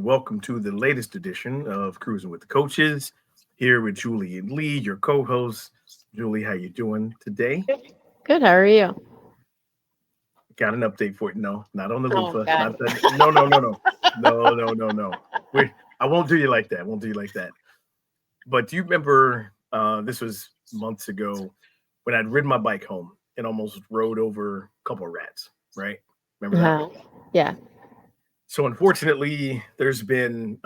welcome to the latest edition of Cruising with the Coaches. Here with Julie and Lee, your co-hosts. Julie, how you doing today? Good. How are you? Got an update for you. No, not on the Oh, loofah. God. Not that. No, no, no, no, no, no, no, no. Wait, I won't do you like that. I won't do you like that. But do you remember? This was months ago when I'd ridden my bike home and almost rode over a couple of rats. Right? Remember that? Yeah. So unfortunately, there's been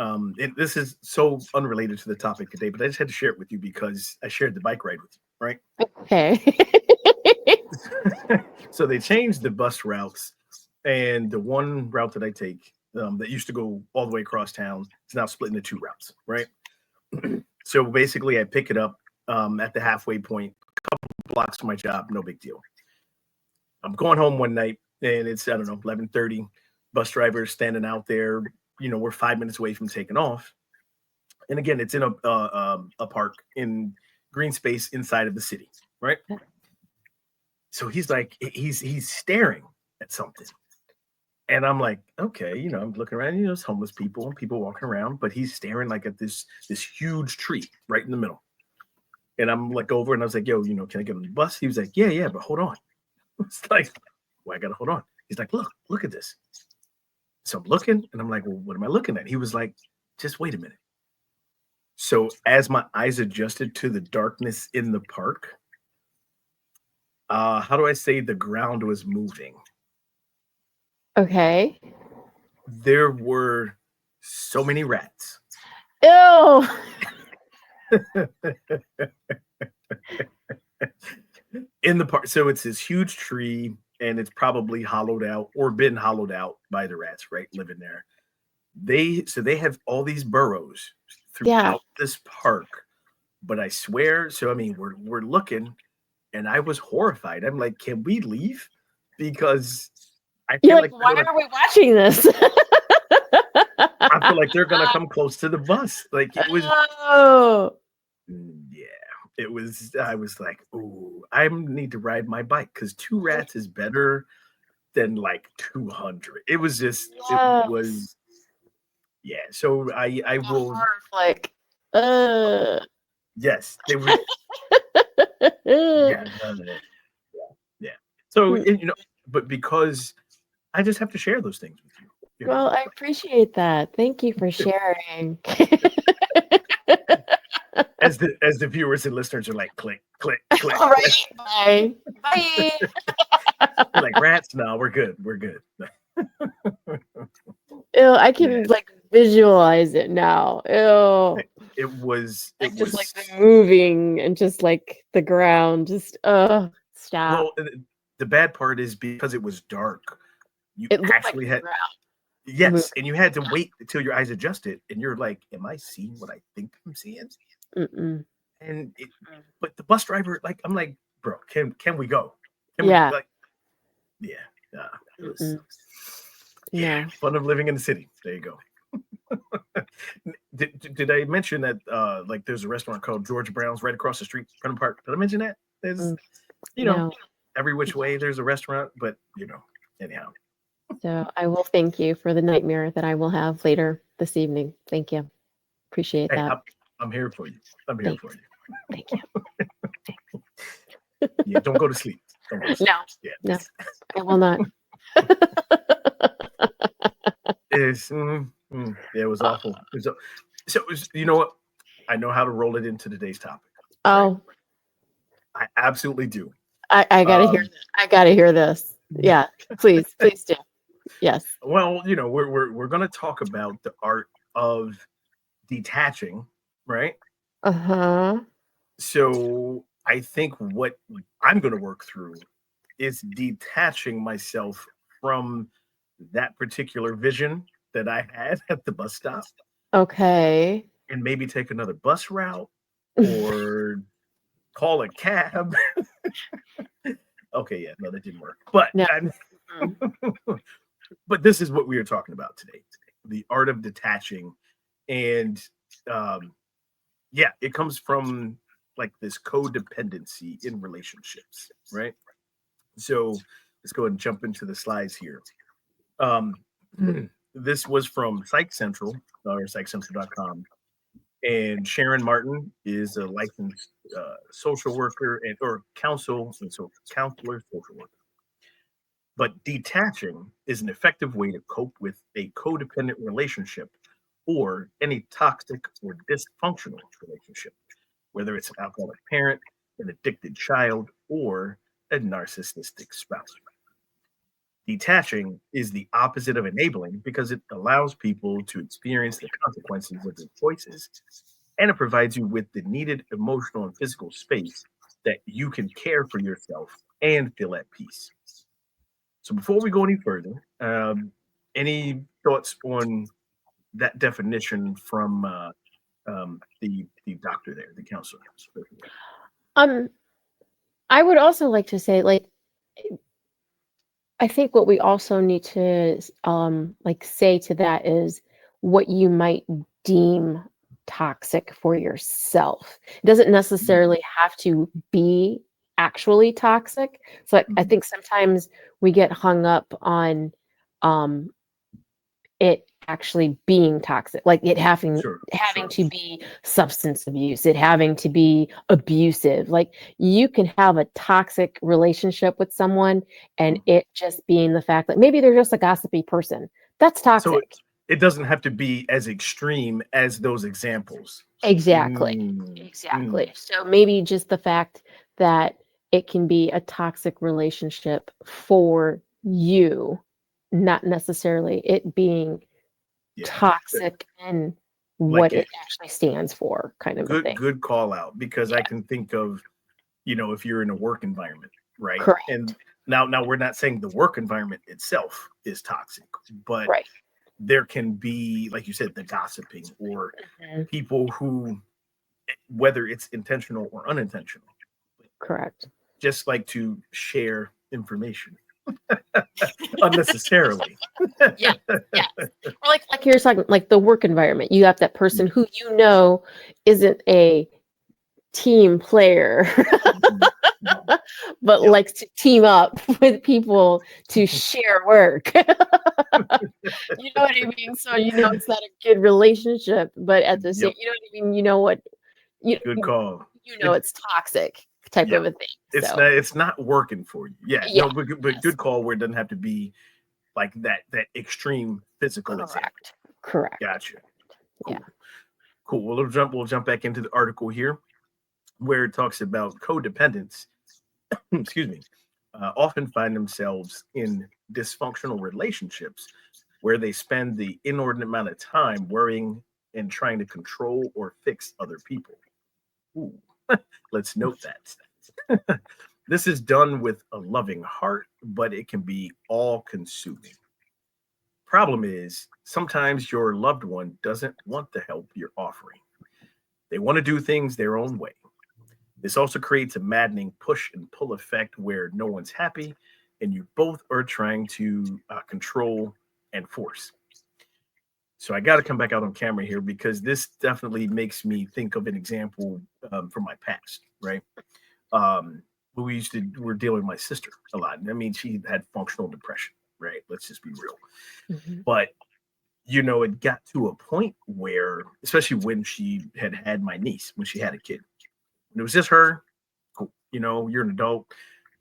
this is so unrelated to the topic today, but I just had to share it with you because I shared the bike ride with you, right? Okay. So they changed the bus routes, and the one route that I take that used to go all the way across town is now split into two routes, right? So basically, I pick it up at the halfway point, blocks to my job, no big deal. I'm going home one night, and it's I don't know 11:30. Bus driver standing out there. We're 5 minutes away from taking off, and again, it's in a park in green space inside of the city, right? So he's like, he's staring at something, and I'm like, okay, I'm looking around, there's homeless people and people walking around, but he's staring like at this huge tree right in the middle, and I'm like over, and I was like, yo, can I get on the bus? He was like, yeah, but hold on. It's like, well, I gotta hold on. He's like, look at this. So I'm looking, and I'm like, well, what am I looking at? He was like, just wait a minute. So as my eyes adjusted to the darkness in the park, how do I say the ground was moving? Okay. There were so many rats. Ew. In the park. So it's this huge tree, and it's probably hollowed out or been hollowed out by the rats, right? Living there. They have all these burrows throughout this park. But I swear, so I mean, we're looking, and I was horrified. I'm like, can we leave? Because I feel like why are we watching this? I feel like they're gonna come close to the bus. Like it was. Oh. Yeah, it was. I was like, ooh, I need to ride my bike because 2 rats is better than like 200. It was just. It was. Yeah. So I will. Like. Yes, they were. Yeah. Yeah. So but because I just have to share those things with you. Well, I appreciate that. Thank you for sharing. As the viewers and listeners are like, click, click, click. All right. Bye. We're like, rats? No, we're good. We're good. Ew, I can visualize it now. Ew. It was just like the moving and just like the ground. Just stop. Well, the bad part is because it was dark. You It actually like had and you had to wait until your eyes adjusted, and you're like, "Am I seeing what I think I'm seeing?" Mm-mm. And but the bus driver, like, I'm like, "Bro, can we go?" Can we, like, it was, fun of living in the city. There you go. Did I mention that like there's a restaurant called George Brown's right across the street from the park? Did I mention that? There's every which way there's a restaurant, but anyhow. So I will thank you for the nightmare that I will have later this evening. Thank you. Appreciate that. I'm here for you. I'm here for you. Thank you. Yeah, don't go to sleep. No, I will not. It was awful. So it was, you know what? I know how to roll it into today's topic. Oh, right? I absolutely do. I gotta hear. I gotta hear this. Yeah, please do. Yes. Well, we're gonna talk about the art of detaching, right? So I think what I'm gonna work through is detaching myself from that particular vision that I had at the bus stop. Okay. And maybe take another bus route or call a cab. Okay, yeah, no, that didn't work. But but this is what we are talking about today. The art of detaching. And it comes from like this codependency in relationships, right? So let's go ahead and jump into the slides here. this was from Psych Central or psychcentral.com. And Sharon Martin is a licensed social worker and or counselor, social worker. But detaching is an effective way to cope with a codependent relationship or any toxic or dysfunctional relationship, whether it's an alcoholic parent, an addicted child, or a narcissistic spouse. Detaching is the opposite of enabling because it allows people to experience the consequences of their choices, and it provides you with the needed emotional and physical space that you can care for yourself and feel at peace. So before we go any further, any thoughts on that definition from the doctor there, the counselor? Um, I would also like to say, like, I think what we also need to like say to that is what you might deem toxic for yourself. It doesn't necessarily have to be actually toxic. So I think sometimes we get hung up on um it actually being toxic, like it having Sure, to be substance abuse, it having to be abusive. Like you can have a toxic relationship with someone and it just being the fact that maybe they're just a gossipy person. That's So toxic. it doesn't have to be as extreme as those examples. Exactly. Mm, Exactly. mm, So maybe just the fact that it can be a toxic relationship for you, not necessarily it being yeah, toxic and what like it. it actually stands for, kind of a thing. Good call out because I Yeah, can think of, if you're in a work environment, right? correct. And now we're not saying the work environment itself is toxic, but Right. there can be, like you said, the gossiping or Mhm. people who, whether it's intentional or unintentional, Correct. just like to share information unnecessarily. Yeah. Yeah. Or like you're talking, like the work environment. You have that person who you know isn't a team player, but Yep. likes to team up with people to share work. You know what I mean? So you know it's not a good relationship, but at the same, Yep. you know what I mean? You know what you Good call. you know It, it's toxic type of yep. a thing. So It's not working for you. Yeah. yeah, No, but yes, good call where it doesn't have to be like that extreme physical example. correct, correct. Gotcha. Yeah. Cool. Cool. Well, we'll jump back into the article here where it talks about codependents, excuse me, often find themselves in dysfunctional relationships where they spend the inordinate amount of time worrying and trying to control or fix other people. Ooh, let's note that. This is done with a loving heart, but it can be all consuming. Problem is, sometimes your loved one doesn't want the help you're offering. They want to do things their own way. This also creates a maddening push and pull effect where no one's happy and you both are trying to control and force. So I got to come back out on camera here because this definitely makes me think of an example from my past, right? Um, we're dealing with my sister a lot. I mean, she had functional depression, right? Let's just be real. Mhm. But it got to a point where, especially when she had my niece, when she had a kid, when it was just her, cool. You're an adult.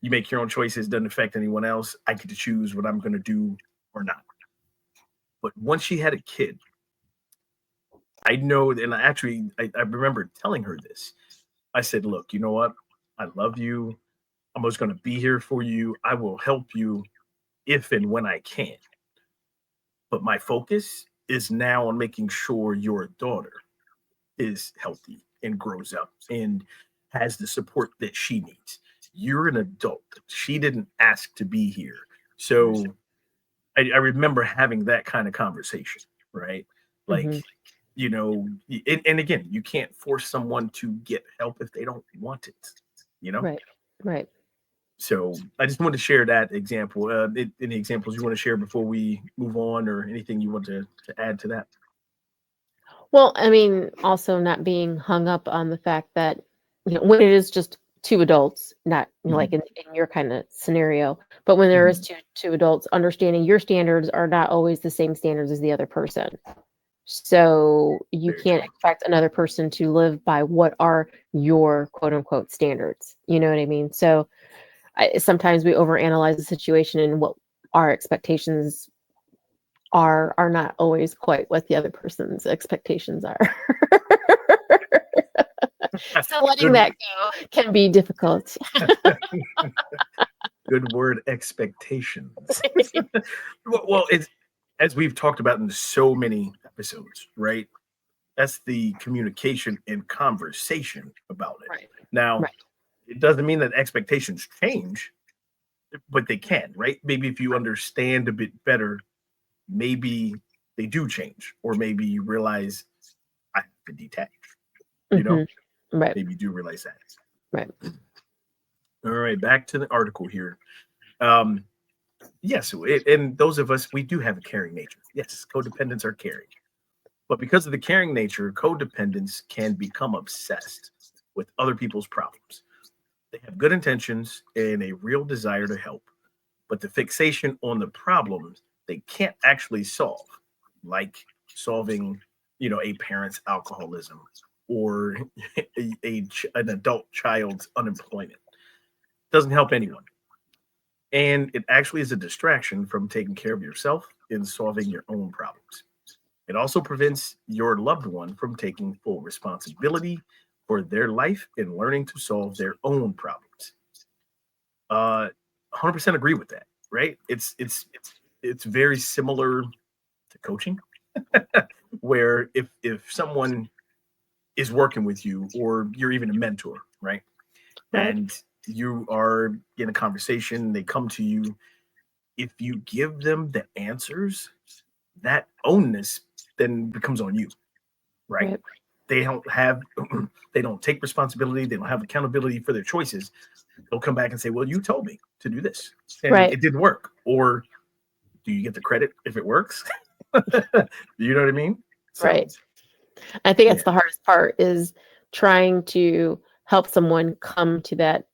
You make your own choices. Doesn't affect anyone else. I get to choose what I'm going to do or not. But once she had a kid, I know, and I remember telling her this. I said, "Look, you know what? I love you. I'm just going to be here for you. I will help you if and when I can. But my focus is now on making sure your daughter is healthy and grows up and has the support that she needs. You're an adult. She didn't ask to be here. So I remember having that kind of conversation, right? Like, Mhm. and again, you can't force someone to get help if they don't want it, you know? Right. Right. So I just wanted to share that example. Any examples you want to share before we move on, or anything you want to add to that? Well, I mean, also not being hung up on the fact that when it is just two adults, not like in your kind of scenario, but when there is two adults, understanding your standards are not always the same standards as the other person. So you Very can't true. expect another person to live by what are your quote unquote standards. You know what I mean? So sometimes we overanalyze the situation, and what our expectations are not always quite what the other person's expectations are. So letting that go can be difficult. Good word, expectations. Well, it's as we've talked about in so many episodes, right? That's the communication and conversation about it. Right. Now, Right. it doesn't mean that expectations change, but they can, right? Maybe if you understand a bit better, maybe they do change, or maybe you realize I have to detach. You know, Right. maybe you do realize that. Right. All right, back to the article here. Yes, and those of us, we do have a caring nature. Yes, codependents are caring. But because of the caring nature, codependents can become obsessed with other people's problems. They have good intentions and a real desire to help, but the fixation on the problems they can't actually solve, like solving, a parent's alcoholism or an adult child's unemployment, doesn't help anyone. And it actually is a distraction from taking care of yourself and solving your own problems. It also prevents your loved one from taking full responsibility for their life and learning to solve their own problems. 100% agree with that, right? It's very similar to coaching, where if someone is working with you, or you're even a mentor, right? Right. And you are in a conversation, they come to you. If you give them the answers, that onus then becomes on you, right? Right. They don't have, they don't take responsibility. They don't have accountability for their choices. They'll come back and say, "Well, you told me to do this, and Right. it didn't work." Or do you get the credit if it works? You know what I mean? So, Right. I think yeah, that's the hardest part, is trying to help someone come to that,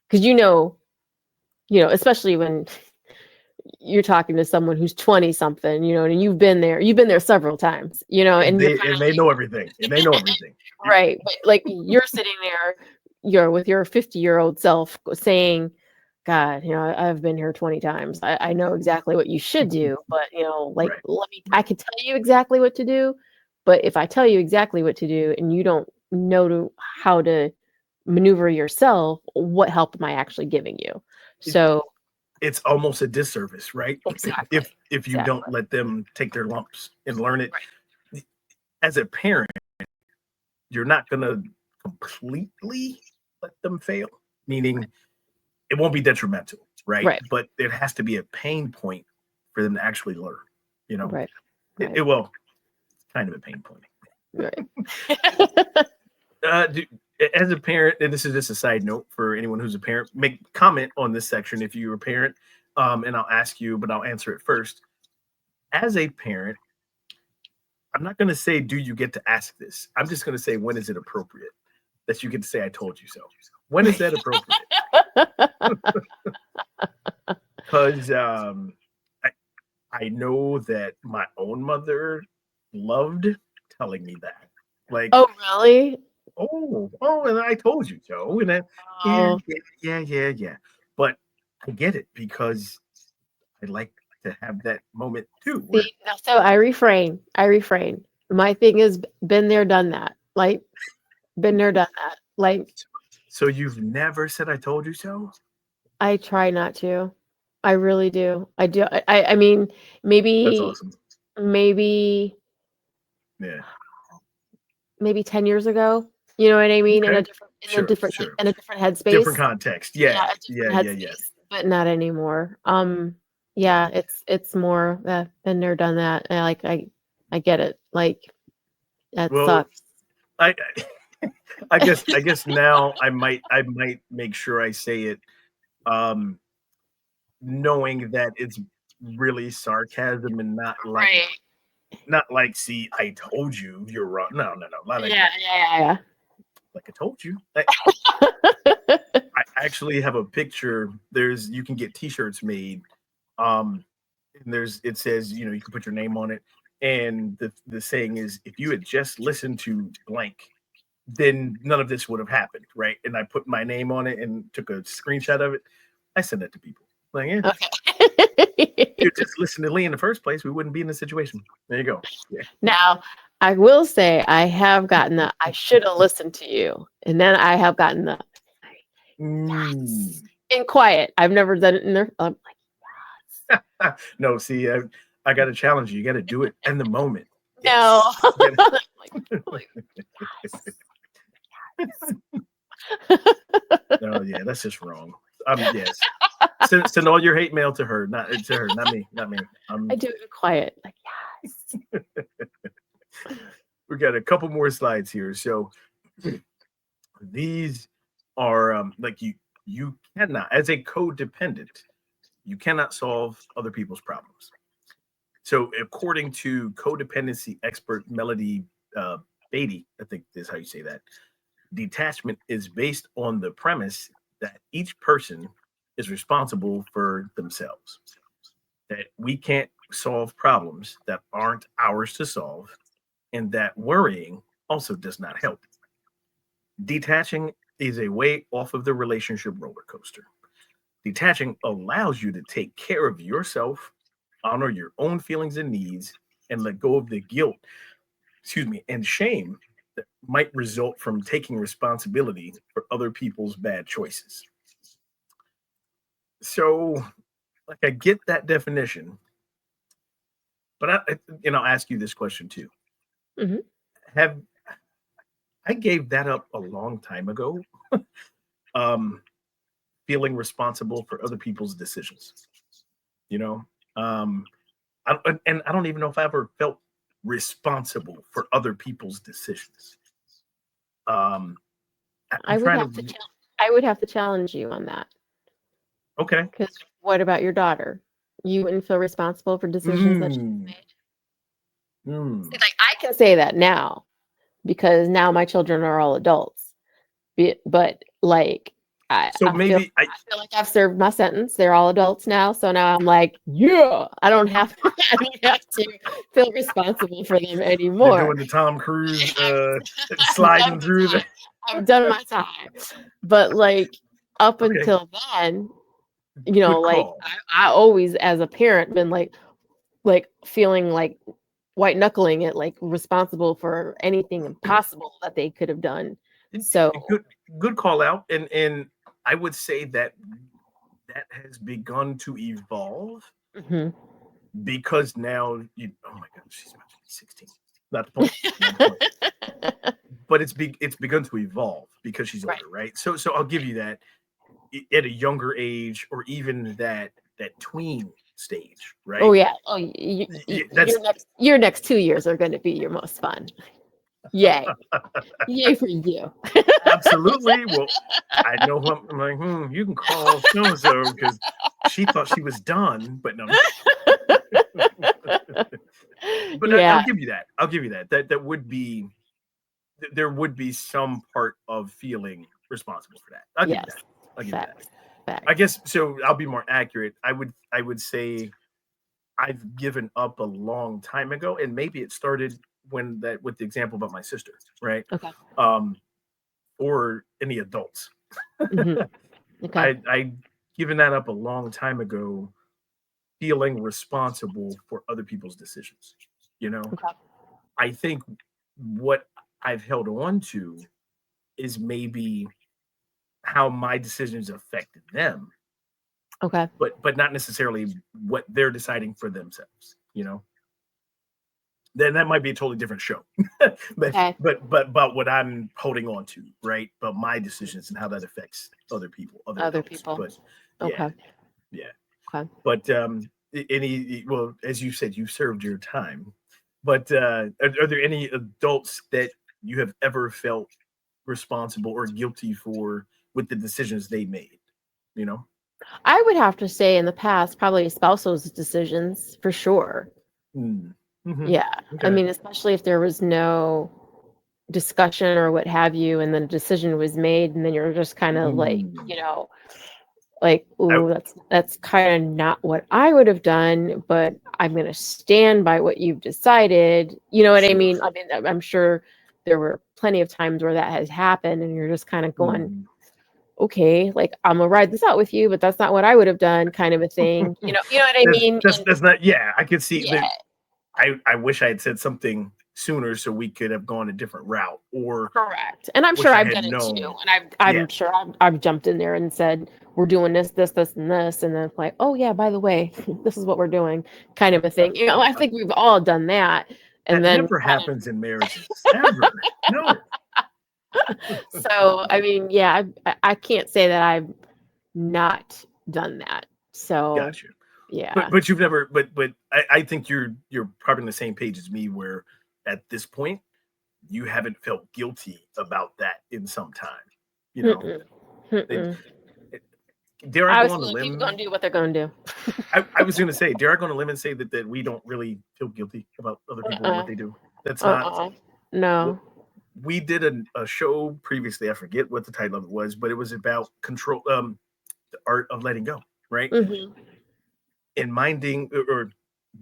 because especially when you're talking to someone who's 20 something, and you've been there several times, and and you're they kind and of they know everything, and they know everything. right. But like you're sitting there, you're with your 50-year-old self saying, God, I've been here 20 times. I know exactly what you should do, but like Right, I right. could tell you exactly what to do, but if I tell you exactly what to do and you don't know how to maneuver yourself, what help am I actually giving you? It, So it's almost a disservice, right? exactly, If you don't exactly. let them take their lumps and learn it. Right, As a parent, you're not going to completely let them fail, meaning it won't be detrimental, right? right, But there has to be a pain point for them to actually learn. You know, right, right, well, kind of a pain point. right. Do, as a parent, and this is just a side note for anyone who's a parent, make comment on this section if you're a parent, and I'll ask you, but I'll answer it first. As a parent, I'm not going to say, do you get to ask this? I'm just going to say, when is it appropriate that you get to say, I told you so? When is that appropriate? Because I know that my own mother loved telling me that. Like, Oh, really? and I told you so. And then, yeah, Oh, yeah. But I get it, because I like to have that moment too, where see, so I refrain. I refrain. My thing is been there, done that. Like, been there, done that. Like, so you've never said I told you so? I try not to. I really do. I do. I mean, That's maybe awesome. maybe Yeah. maybe 10 years ago. You know what I mean? Okay. Sure, Like, sure. in a different Different headspace. context. Yeah, Yeah. a Yeah, different yeah, yeah. headspace, but not anymore. Yeah. Yeah, it's more been there, done that. I get it. Like, that Well, sucks. I I guess now I might make sure I say it, um knowing that it's really sarcasm, and Right. not like, see, I told you you're wrong. No, no, no. Not like Yeah, that. yeah, yeah, Like, I told you. Like, yeah. I actually have a picture. You can get T-shirts made. And it says, you can put your name on it. And the saying is, if you had just listened to blank, then none of this would have happened, right? And I put my name on it and took a screenshot of it. I sent it to people. Like, yeah, if you just listened to Lee in the first place, we wouldn't be in this situation. There you go. Yeah. Now, I will say I have gotten the I should have listened to you. And then I have gotten the yes. In quiet. I've never done it in there. I'm like, yes. No, see, I got to challenge you. You got to do it in the moment. No. No, yeah, that's just wrong. Yes. Send all your hate mail to her, not me. I do it in quiet. Like, yes. We got a couple more slides here. So these are like you cannot, as a codependent, you cannot solve other people's problems. So according to codependency expert Melody Beatty, I think is how you say that, detachment is based on the premise that each person is responsible for themselves, that we can't solve problems that aren't ours to solve, and that worrying also does not help. Detaching is a way off of the relationship roller coaster. Detaching allows you to take care of yourself, honor your own feelings and needs, and let go of the guilt, and shame that might result from taking responsibility for other people's bad choices. So, like, I get that definition, but I'll ask you this question too. Mm-hmm. I gave that up a long time ago. Feeling responsible for other people's decisions. And I don't even know if I ever felt responsible for other people's decisions. I would have to challenge you on that. Okay. Because what about your daughter? You wouldn't feel responsible for decisions that she made. Like, I can say that now because now my children are all adults. But like, I feel like I've served my sentence. They're all adults now, so now I'm like, yeah, I don't have to feel responsible for them anymore. You're doing the Tom Cruise sliding through the. I've done my time, but like up until then, like I always, as a parent, been like feeling like white knuckling it, like responsible for anything impossible that they could have done. So good call out, and I would say that has begun to evolve because now oh my God, she's about to be 16. Not the point. But it's begun to evolve because she's older, right? So I'll give you that at a younger age, or even that tween stage, right? Oh yeah. Oh, your next 2 years are going to be your most fun. Yay. Yay for you. Absolutely. Well, I know who I'm like, you can call so-and-so because she thought she was done, but no. But yeah. I'll give you that. That would be, there would be some part of feeling responsible for that. I'll give you that. I guess, so I'll be more accurate. I would say I've given up a long time ago, and maybe it started with the example about my sister, right? Okay. Or any adults. Okay. I given that up a long time ago, feeling responsible for other people's decisions. Okay. I think what I've held on to is maybe how my decisions affected them. Okay. But not necessarily what they're deciding for themselves, Then that might be a totally different show. but what I'm holding on to, right? But my decisions and how that affects other people. But okay. Yeah. Okay. But as you said, you've served your time. But are there any adults that you have ever felt responsible or guilty for with the decisions they made? I would have to say in the past, probably spousal decisions for sure. Mm-hmm. Yeah. Okay. I mean, especially if there was no discussion or what have you, and then a decision was made, and then you're just kind of like, like, ooh, that's kind of not what I would have done, but I'm going to stand by what you've decided. You know what I mean? I mean, I'm sure there were plenty of times where that has happened, and you're just kind of going, okay, like, I'm gonna ride this out with you, but that's not what I would have done, kind of a thing. You know what I mean? That's not. Yeah, I could see Yeah. that. I wish I had said something sooner so we could have gone a different route, or Correct. And I'm wish sure I I've had done it too. known. And Yeah, I'm sure I've jumped in there and said, we're doing this, this, this, and this. And then it's like, oh, yeah, by the way, this is what we're doing, kind of a thing. I think we've all done that. And that then never happens in marriages ever. No. so, I mean, yeah, I can't say that I've not done that. So, Gotcha. yeah. But you've never. But I think you're probably on the same page as me, where at this point you haven't felt guilty about that in some time. You know, Mm-mm. it, Mm-mm. dare I I go was on a like, people limb? gonna do what they're gonna do. I was going to say, dare I go on a limb and say that we don't really feel guilty about other people and what Uh-uh. they do? That's not. Uh-uh. No. We did a show previously. I forget what the title of it was, but it was about control, the art of letting go, right? Mm-hmm. And minding or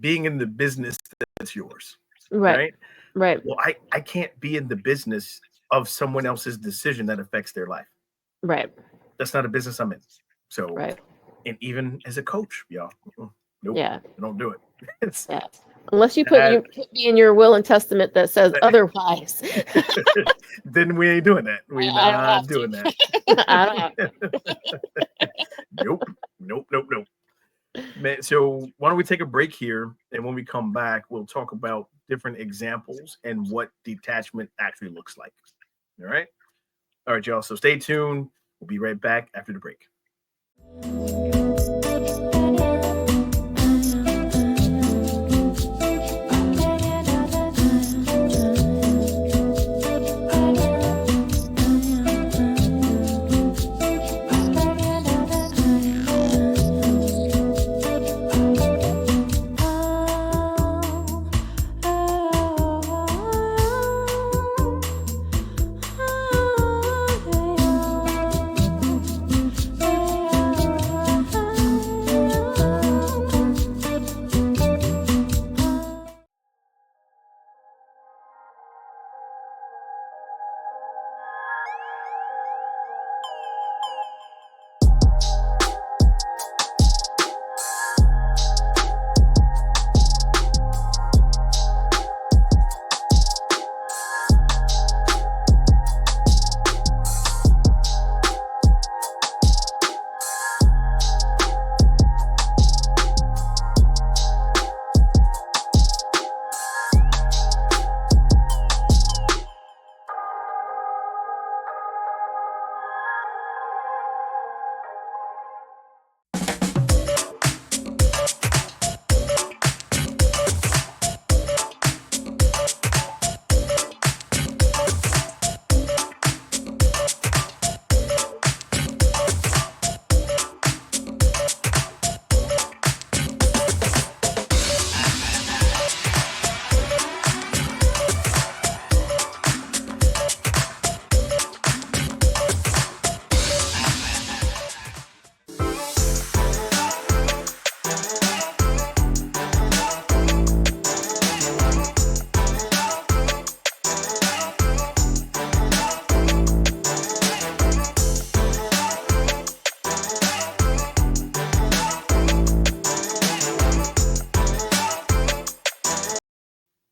being in the business that's yours, Right. right? Right. Well, I can't be in the business of someone else's decision that affects their life. Right. That's not a business I'm in. So, Right. and even as a coach, y'all, nope, Yeah. I don't do it. It's Yeah. Unless you put that. me in your will and testament that says otherwise. Then we ain't doing that. We're I don't not have doing to. that. I don't have Nope, nope. Man, so why don't we take a break here, and when we come back, we'll talk about different examples and what detachment actually looks like. All right, y'all. So stay tuned. We'll be right back after the break.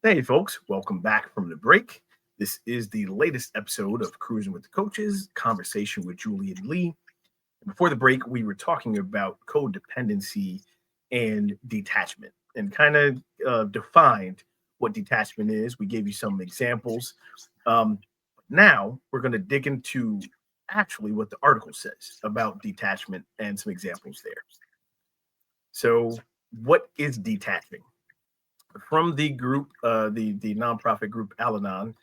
Hey, folks, welcome back from the break. This is the latest episode of Cruising with the Coaches, Conversation with Julie and Lee. Before the break, we were talking about codependency and detachment and kind of defined what detachment is. We gave you some examples. Now we're going to dig into actually what the article says about detachment and some examples there. So, what is detaching? From the group, the nonprofit group Al-Anon,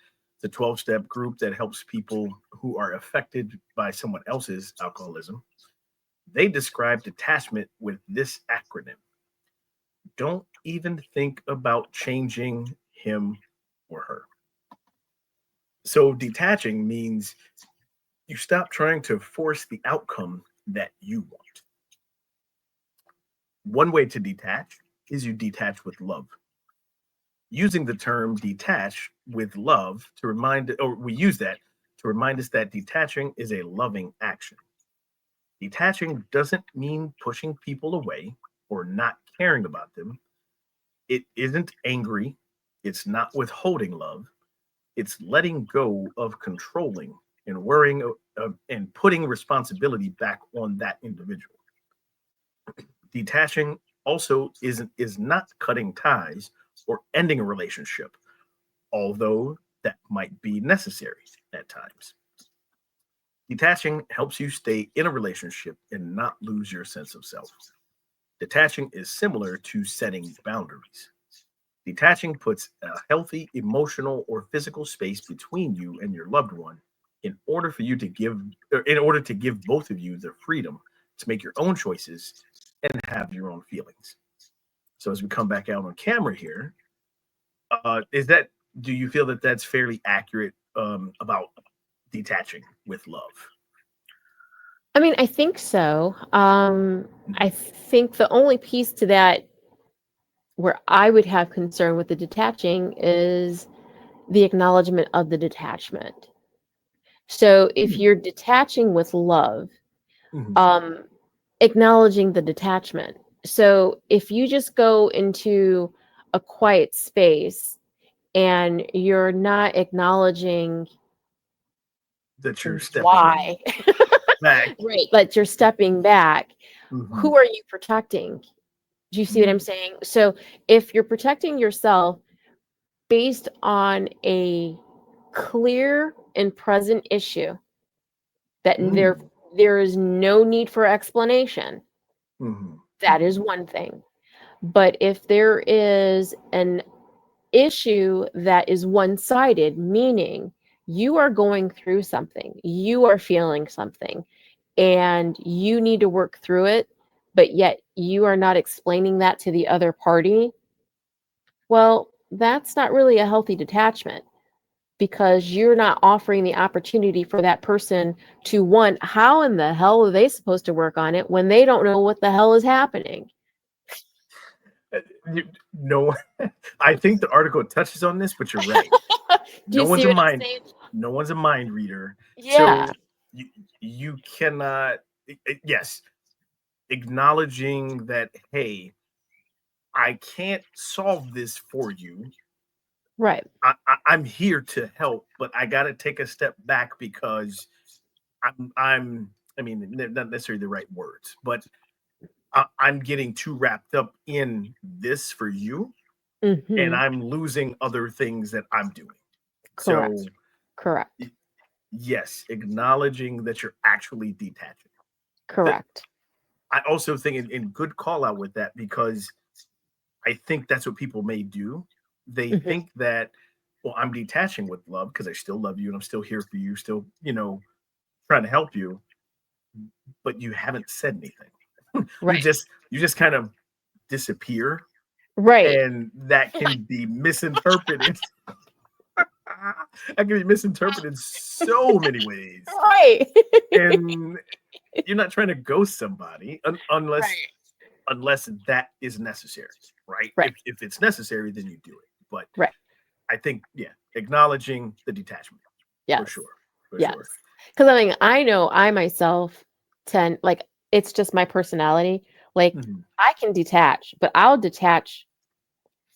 the 12-step group that helps people who are affected by someone else's alcoholism. They describe detachment with this acronym: don't even think about changing him or her. So detaching means you stop trying to force the outcome that you want. One way to detach is you detach with love. Using the term detach with love to remind, or we use that to remind us that detaching is a loving action. Detaching doesn't mean pushing people away or not caring about them. It isn't angry. It's not withholding love. It's letting go of controlling and worrying and putting responsibility back on that individual. Detaching also is not cutting ties or ending a relationship, although that might be necessary at times. Detaching helps you stay in a relationship and not lose your sense of self. Detaching is similar to setting boundaries. Detaching puts a healthy emotional or physical space between you and your loved one in order for you to give in order to give both of you the freedom to make your own choices and have your own feelings. So as we come back out on camera here, is that do you feel that that's fairly accurate about detaching with love? I mean, I think so. I think the only piece to that where I would have concern with the detaching is the acknowledgement of the detachment. So if Mhm. you're detaching with love, Mhm. um, acknowledging the detachment. So if you just go into a quiet space and you're not acknowledging That you're stepping why, back. right, but you're stepping back, Mhm. who are you protecting? Do you see what I'm Mm. saying? So if you're protecting yourself based on a clear and present issue that Mm. there is no need for explanation, Mhm. that is Mhm. one thing. But if there is an issue that is one-sided, meaning you are going through something, you are feeling something, and you need to work through it, but yet you are not explaining that to the other party, well, that's not really a healthy detachment because you're not offering the opportunity for that person to, one, how in the hell are they supposed to work on it when they don't know what the hell is happening? Uh, no, I think the article touches on this, but you're right. Do you No one's see a what I'm mind. saying? No one's a mind reader. Yeah, So you you cannot. Yes, acknowledging that. Hey, I can't solve this for you. right. I'm here to help, but I got to take a step back because I'm. I mean, not necessarily the right words, but I'm getting too wrapped up in this for you, and Hmm. I'm losing other things that I'm doing. So Correct. Correct. yes, acknowledging that you're actually detaching. That Correct. I also think in good call out with that because I think that's what people may do. They Hmm. think that, well, I'm detaching with love because I still love you and I'm still here for you, still, trying to help you, but you haven't said anything. you Right. just you just kind of disappear, Right. and that can be misinterpreted. That can be misinterpreted so many ways. Right. And you're not trying to ghost somebody unless Right. that is necessary, right? Right. If it's necessary, then you do it. But Right. I think, yeah, acknowledging the detachment for Yes. sure, for Yes. sure. Because I mean, I know I myself tend, like, it's just my personality. Like, Mhm. I can detach, but I'll detach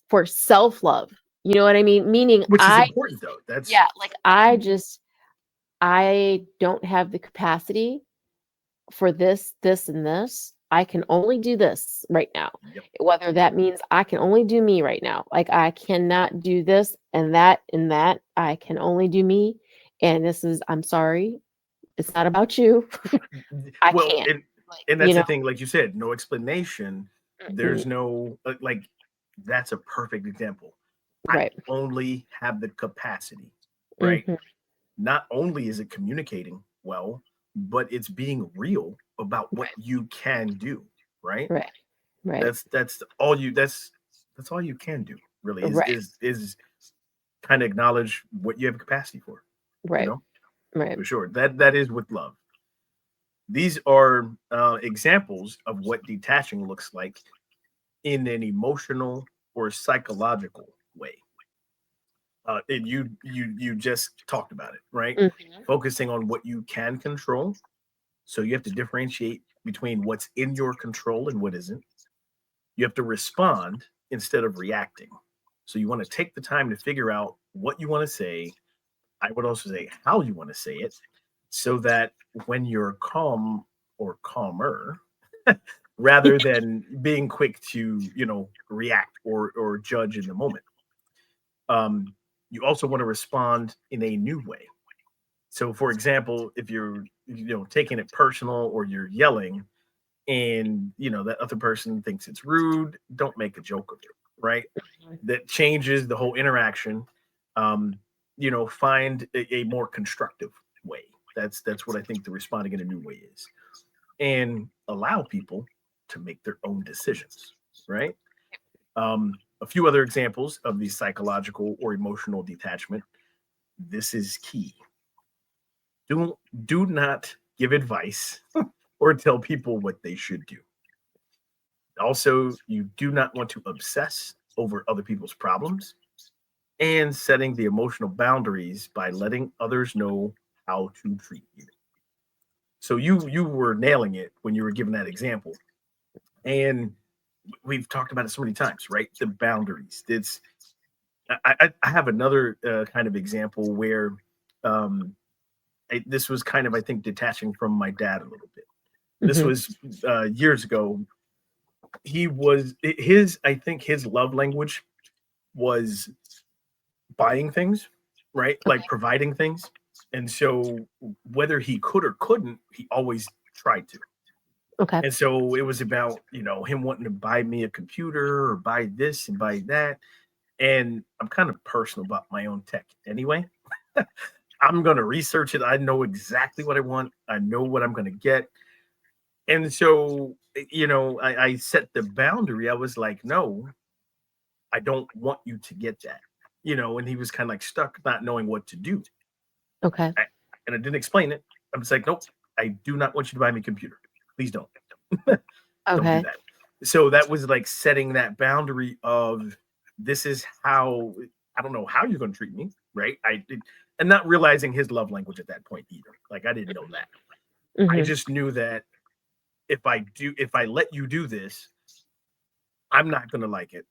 for self-love. You know what I mean? Meaning Which is important though. That's yeah, like I don't have the capacity for this, this, and this. I can only do this right now. yep, Whether yep. that means I can only do me right now. Like I cannot do this and that and that. I can only do me. And this is, I'm sorry, it's not about you. I Well, can't. Like, and that's the thing, like you said, no explanation. mhm, There's no like that's a perfect example. I right. only have the capacity, right? Hmm. Not only is it communicating well, but it's being real about what Right. you can do, right? Right. Right. That's all you that's all you can do, really, Right. is kind of acknowledge what you have capacity for. you Right. know, Right. for sure. That is with love. These are examples of what detaching looks like in an emotional or psychological way. And you just talked about it, right? Mhm. Focusing on what you can control. So you have to differentiate between what's in your control and what isn't. You have to respond instead of reacting. So you want to take the time to figure out what you want to say. I would also say how you want to say it, so that when you're calm or calmer, rather than being quick to react or judge in the moment. Um, you also want to respond in a new way. So, for example, if you're taking it personal or you're yelling, and that other person thinks it's rude, don't make a joke of it, right? That changes the whole interaction. um Find a more constructive way. That's what I think the responding in a new way is, and allow people to make their own decisions, right? A few other examples of the psychological or emotional detachment. This is key. Do not give advice or tell people what they should do. Also, you do not want to obsess over other people's problems, and setting the emotional boundaries by letting others know how to treat you. So you were nailing it when you were giving that example. And we've talked about it so many times, right? The boundaries. It's I have another kind of example where um, this was kind of, I think, detaching from my dad a little bit. This Mhm. was years ago. He was his I think his love language was buying things, right? Like Okay. providing things. And so whether he could or couldn't, he always tried to. Okay. And so it was about, him wanting to buy me a computer or buy this and buy that. And I'm kind of personal about my own tech anyway. I'm going to research it. I know exactly what I want. I know what I'm going to get. And so, I set the boundary. I was like, no, I don't want you to get that. And he was kind of like stuck, not knowing what to do. Okay. I, and I didn't explain it. I was like, nope, I do not want you to buy me a computer. Please don't. Don't do Okay. that. So that was like setting that boundary of, this is how, I don't know how you're going to treat me, right? And not realizing his love language at that point either. Like, I didn't know that. I Mhm. just knew that if I let you do this, I'm not going to like it,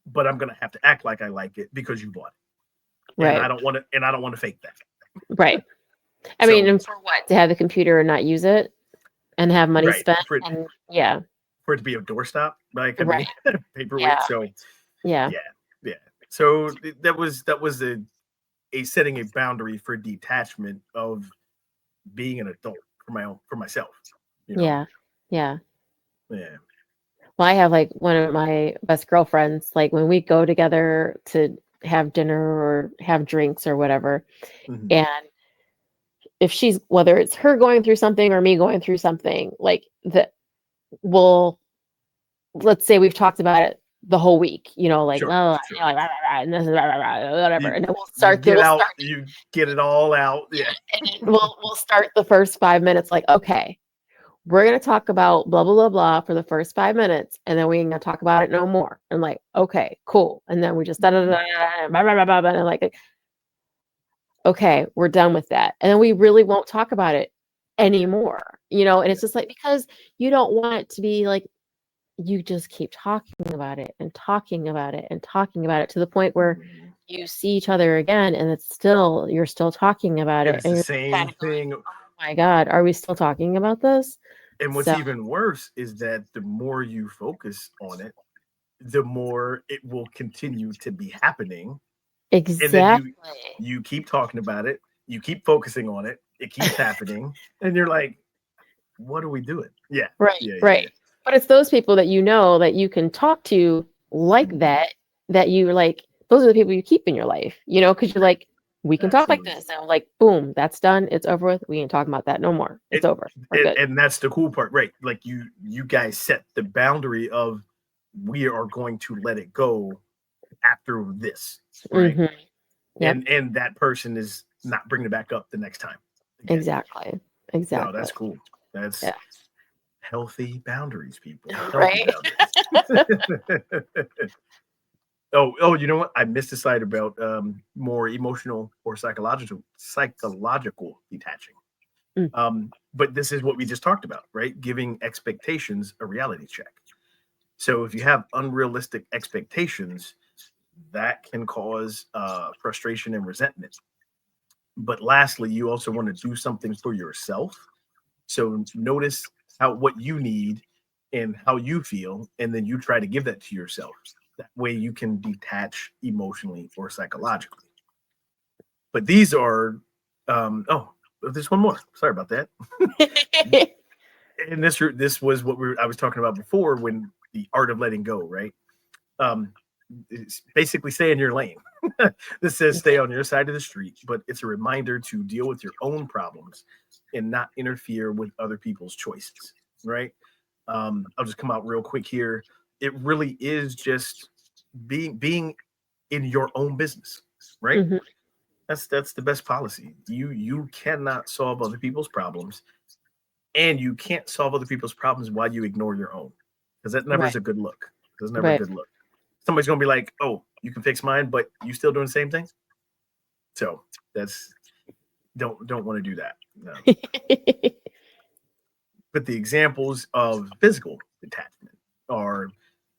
but I'm going to have to act like I like it because you bought it. And I Right. don't want to, and I don't want to fake that. Right. I mean, So, and for what? To have the computer and not use it and have money right. spent and yeah. For it to be a doorstop, like, I Right. mean, paperweight. Yeah. So Yeah. yeah, yeah. So that was a setting a boundary for detachment of being an adult for myself. You know, Yeah. Yeah. yeah. Well, I have like one of my best girlfriends, like when we go together to have dinner or have drinks or whatever, Mhm. and if she's whether it's her going through something or me going through something, like that we'll let's say we've talked about it the whole week, like, Sure, oh, sure. like, rah, rah, rah, and this is rah, rah, rah, whatever, You and then you get we'll out, start, you get it all out. yeah, Yeah. and then we'll start the first 5 minutes like, okay, we're gonna talk about blah blah blah blah for the first 5 minutes, and then we ain't gonna talk about it no more. And like, okay, cool, and then we just da da da da, blah, blah, blah, blah, blah, and like, okay, we're done with that, and then we really won't talk about it anymore, and Yeah. it's just like because you don't want it to be like you just keep talking about it and talking about it and talking about it to the point where Mhm. you see each other again and you're still talking about And it it's and the you're same kind of going, thing. oh my God, are we still talking about this? And what's So even worse is that the more you focus on it, the more it will continue to be happening. And then exactly. you keep talking about it, you keep focusing on it, it keeps happening, and you're like, what are we doing? Yeah, Right, yeah, yeah, right. But it's those people that you know that you can talk to yeah. like Mhm. that you like, those are the people you keep in your life, because you're like, we can talk like Absolutely. this. And I'm like, boom, that's done. It's over with. We ain't talking about that no more. It's It, over. We're good. and that's the cool part, right? Like, you guys set the boundary of, we are going to let it go after this, right? Hmm. Yep. And that person is not bringing it back up the next time. Again. Exactly. No, that's cool. That's healthy boundaries, people. Healthy boundaries. Oh, you know what? I missed a slide about more emotional or psychological detaching. But this is what we just talked about, right? Giving expectations a reality check. So if you have unrealistic expectations, that can cause frustration and resentment. But lastly, you also want to do something for yourself. So notice what you need and how you feel, and then you try to give that to yourself. That way you can detach emotionally or psychologically. But these are there's one more. Sorry about that. And this was what I was talking about before, when the art of letting go, right? It's basically stay in your lane. This says stay on your side of the street, but it's a reminder to deal with your own problems and not interfere with other people's choices, right? I'll just come out real quick here. It really is just being in your own business, right? Mm-hmm. That's the best policy. You cannot solve other people's problems, and you can't solve other people's problems while you ignore your own, because that never is a good look. There's never a good look. Somebody's gonna be like, "Oh, you can fix mine, but you still doing the same thing." So that's don't want to do that. No. But the examples of physical detachment are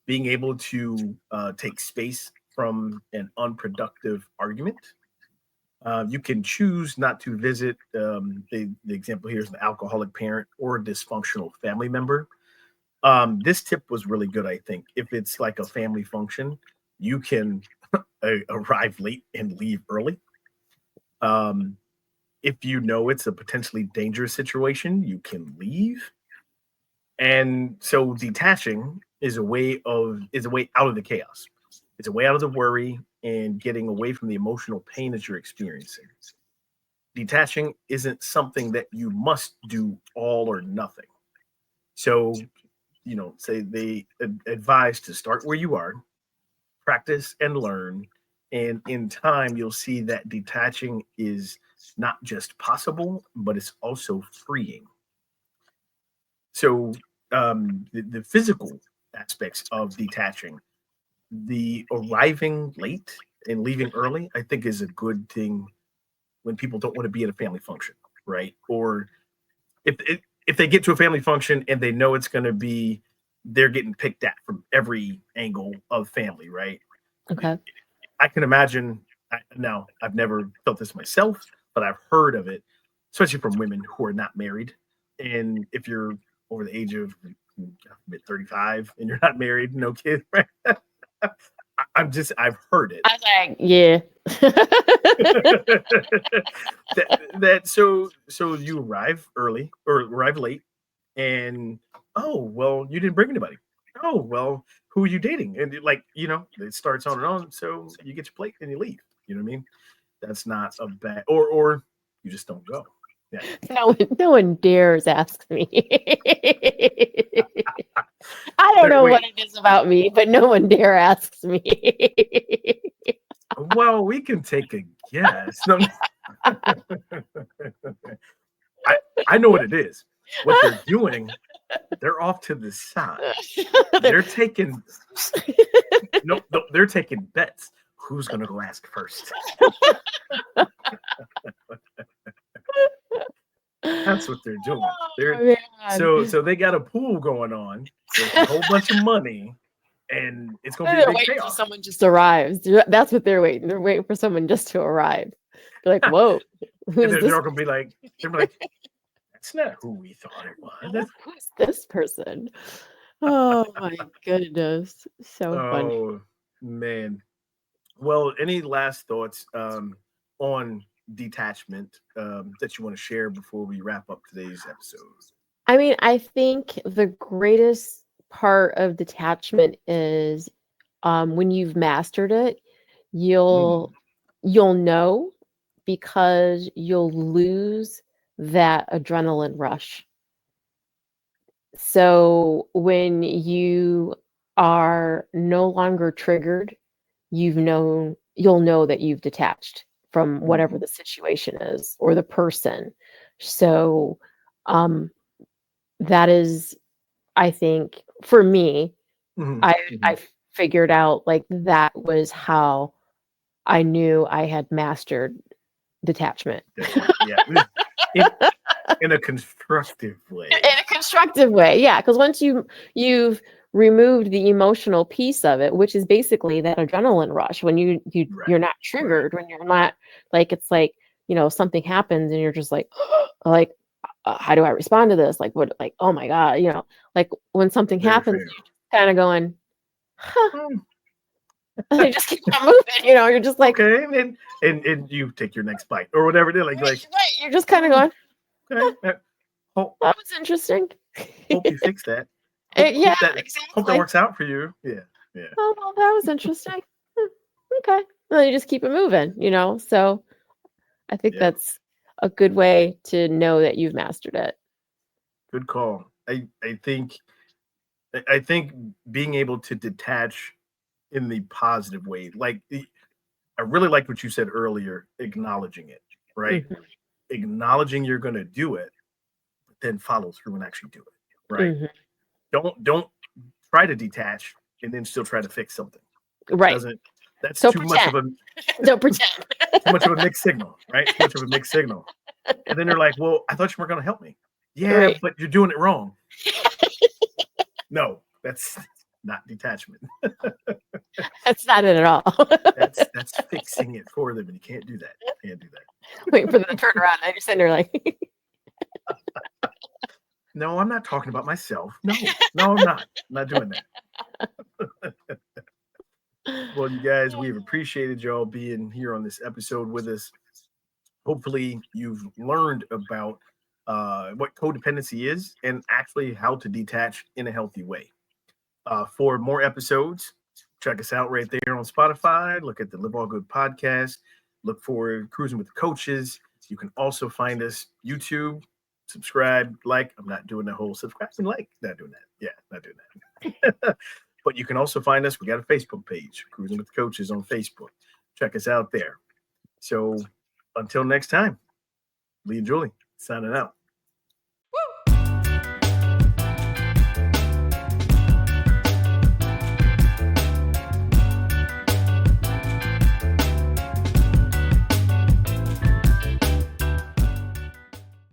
being able to take space from an unproductive argument. You can choose not to visit. The example here is an alcoholic parent or a dysfunctional family member. This tip was really good, I think. If it's like a family function, you can arrive late and leave early. If you know it's a potentially dangerous situation, you can leave. And so detaching is a way out of the chaos. It's a way out of the worry and getting away from the emotional pain that you're experiencing. Detaching isn't something that you must do all or nothing. So, say they advise to start where you are, practice and learn. And in time, you'll see that detaching is not just possible, but it's also freeing. So, the physical aspects of detaching, the arriving late and leaving early, I think is a good thing when people don't want to be at a family function, right? Or if they get to a family function and they know it's going to be, they're getting picked at from every angle of family, right? Okay. I can imagine. Now, I've never felt this myself, but I've heard of it, especially from women who are not married. And if you're over the age of 35 and you're not married, no kids, right? I've heard it. I was like, yeah. So you arrive early or arrive late, and oh well, you didn't bring anybody. Oh well, who are you dating? And it starts on and on. So you get your plate and you leave. You know what I mean? That's not a bad, or you just don't go. Yeah. No one dares ask me. I don't know what it is about me, but no one dare asks me. Well, we can take a guess. No, I know what it is. What they're doing, they're off to the side. They're taking they're taking bets. Who's gonna go ask first? That's what they're doing. So they got a pool going on. There's a whole bunch of money, and it's gonna be a big payoff. Someone just arrives. That's what they're waiting. They're waiting for someone just to arrive. They're like, "Whoa, they're all gonna be like, that's not who we thought it was. Who's this person?" Oh my goodness, so funny. Oh man. Well, any last thoughts on detachment that you want to share before we wrap up today's episode? I mean, I think the greatest part of detachment is when you've mastered it, you'll know, because you'll lose that adrenaline rush. So when you are no longer triggered, you'll know that you've detached from whatever the situation is or the person. So that is, I think, for me, I figured out like that was how I knew I had mastered detachment. Yeah. In a constructive way. In a constructive way, yeah. Because once you've removed the emotional piece of it, which is basically that adrenaline rush when you're not triggered, when you're not like, it's like, something happens and you're just like, like, how do I respond to this? Like, what? Like, oh my god, like when something happens, you're kind of going, huh. You just keep on moving, you're just like, okay, and you take your next bite or whatever. They're like, you're just kind of going, okay. That was interesting. Hope you fix that. Yeah, exactly. Hope that works out for you. Yeah. Oh, well, that was interesting. Okay. Well, you just keep it moving, So I think that's a good way to know that you've mastered it. Good call. I think being able to detach in the positive way, like I really liked what you said earlier, acknowledging it, right? Mm-hmm. Acknowledging you're going to do it, but then follow through and actually do it, right? Mm-hmm. Don't try to detach and then still try to fix something. Right. That's Don't too pretend. much of a Don't pretend. too much of a mixed signal, right? Too much of a mixed signal. And then they're like, well, I thought you were going to help me. Yeah, Right. but you're doing it wrong. No, that's not detachment. That's not it at all. That's fixing it for them, and you can't do that. Can't do that. Wait for them to turn around and you're sitting there like, no, I'm not talking about myself. No, I'm not. I'm not doing that. Well, you guys, we've appreciated y'all being here on this episode with us. Hopefully, you've learned about what codependency is and actually how to detach in a healthy way. For more episodes, check us out right there on Spotify. Look at the Live All Good podcast. Look for Cruising with the Coaches. You can also find us YouTube. Subscribe, like. I'm not doing the whole subscribe and like. Not doing that. Yeah, not doing that. But you can also find us. We got a Facebook page, Cruising with the Coaches on Facebook. Check us out there. So until next time, Lee and Julie signing out.